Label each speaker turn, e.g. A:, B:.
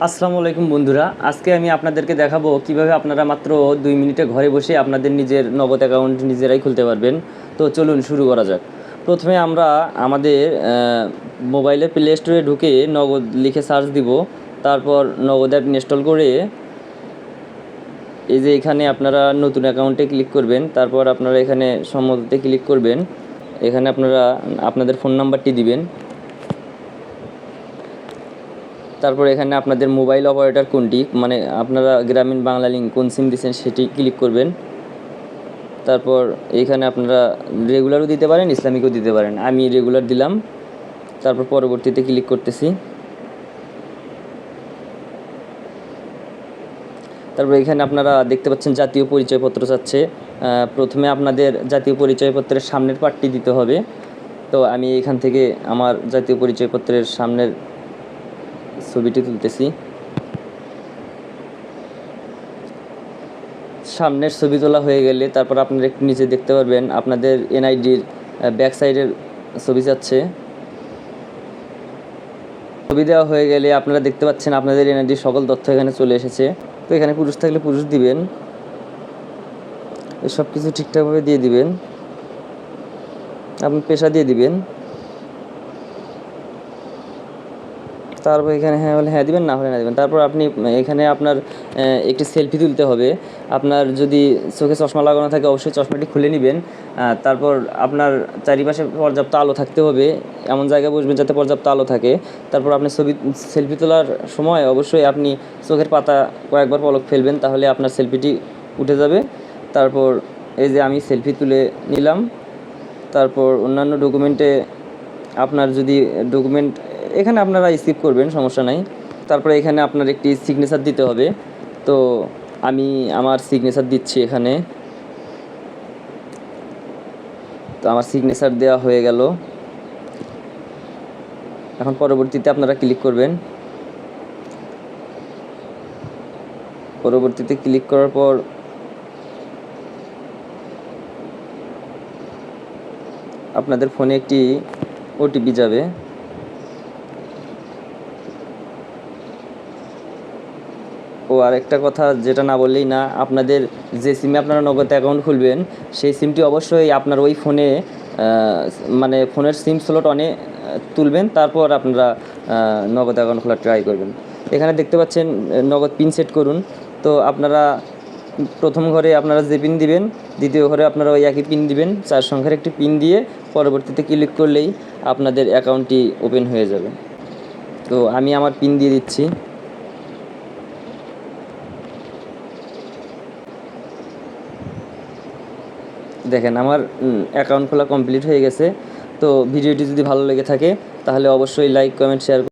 A: আসসালামু আলাইকুম বন্ধুরা, আজকে আমি আপনাদেরকে দেখাবো কিভাবে আপনারা মাত্র 2 মিনিটে ঘরে বসে আপনাদের নিজের নগদ অ্যাকাউন্ট নিজেরাই খুলতে পারবেন। তো চলুন শুরু করা যাক। প্রথমে আমরা আমাদের মোবাইলের প্লে স্টোরে ঢুকে নগদ লিখে সার্চ দিব। তারপর নগদ অ্যাপ ইনস্টল করে এই যে এখানে আপনারা নতুন অ্যাকাউন্টে ক্লিক করবেন। তারপর আপনারা এখানে সম্মতিতে ক্লিক করবেন। এখানে আপনারা আপনাদের ফোন নাম্বারটি দিবেন। তারপর এখানে আপনাদের মোবাইল অপারেটর কোনটি, মানে আপনারা গ্রামীণ বাংলালিংক কোন সিম দিচ্ছেন সেটি ক্লিক করবেন। তারপর এইখানে আপনারা রেগুলারও দিতে পারেন, ইসলামিকও দিতে পারেন। আমি রেগুলার দিলাম। তারপর পরবর্তীতে ক্লিক করতেছি। তারপর এখানে আপনারা দেখতে পাচ্ছেন জাতীয় পরিচয়পত্র চাচ্ছে। প্রথমে আপনাদের জাতীয় পরিচয়পত্রের সামনের পার্টটি দিতে হবে। তো আমি এখান থেকে আমার জাতীয় পরিচয়পত্রের সামনের ছবিটি তুলতেছি। সামনের ছবি তোলা হয়ে গেলে তারপর আপনারা একটু নিচে দেখতে পারবেন আপনাদের এনআইডির ব্যাক সাইডের ছবি যাচ্ছে। ছবি দেওয়া হয়ে গেলে আপনারা দেখতে পাচ্ছেন আপনাদের এনআইডির সকল তথ্য এখানে চলে এসেছে। তো এখানে পুরুষ থাকলে পুরুষ দিবেন, সব কিছু ঠিকঠাকভাবে দিয়ে দিবেন। আপনি পেশা দিয়ে দিবেন। তারপর এখানে হ্যাঁ হলে হ্যাঁ দিবেন, না হলে না দিবেন। তারপর আপনি এখানে আপনার একটি সেলফি তুলতে হবে। আপনার যদি চোখে চশমা লাগানো থাকে অবশ্যই চশমাটি খুলে নেবেন। তারপর আপনার চারিপাশে পর্যাপ্ত আলো থাকতে হবে, এমন জায়গায় বসবেন যাতে পর্যাপ্ত আলো থাকে। তারপর আপনি সেলফি তোলার সময় অবশ্যই আপনি চোখের পাতা কয়েকবার পলক ফেলবেন, তাহলে আপনার সেলফিটি উঠে যাবে। তারপর এই যে আমি সেলফি তুলে নিলাম। তারপর অন্যান্য ডকুমেন্টে আপনার যদি ডকুমেন্ট এখানে আপনারা স্কিপ করবেন, সমস্যা নাই। তারপরে এখানে আপনার একটি সিগনেচার দিতে হবে। তো আমি আমার সিগনেচার দিচ্ছি এখানে। তো আমার সিগনেচার দেওয়া হয়ে গেল। এখন পরবর্তীতে আপনারা ক্লিক করবেন। পরবর্তীতে ক্লিক করার পর আপনাদের ফোনে একটি ওটিপি যাবে। আর একটা কথা যেটা না বললেই না, আপনাদের যে সিমে আপনারা নগদ অ্যাকাউন্ট খুলবেন সেই সিমটি অবশ্যই আপনার ওই ফোনে মানে ফোনের সিম স্লট অনে তুলবেন। তারপর আপনারা নগদ অ্যাকাউন্ট খোলার ট্রাই করবেন। এখানে দেখতে পাচ্ছেন নগদ পিন সেট করুন। তো আপনারা প্রথম ঘরে আপনারা যে পিন দিবেন, দ্বিতীয় ঘরে আপনারা ওই একই পিন দিবেন। 4 সংখ্যার একটি পিন দিয়ে পরবর্তীতে ক্লিক করলেই আপনাদের অ্যাকাউন্টটি ওপেন হয়ে যাবে। তো আমি আমার পিন দিয়ে দিচ্ছি। দেখেন আমার অ্যাকাউন্ট খোলা কমপ্লিট হয়ে গেছে। তো ভিডিওটি যদি ভালো লেগে থাকে তাহলে অবশ্যই লাইক, কমেন্ট, শেয়ার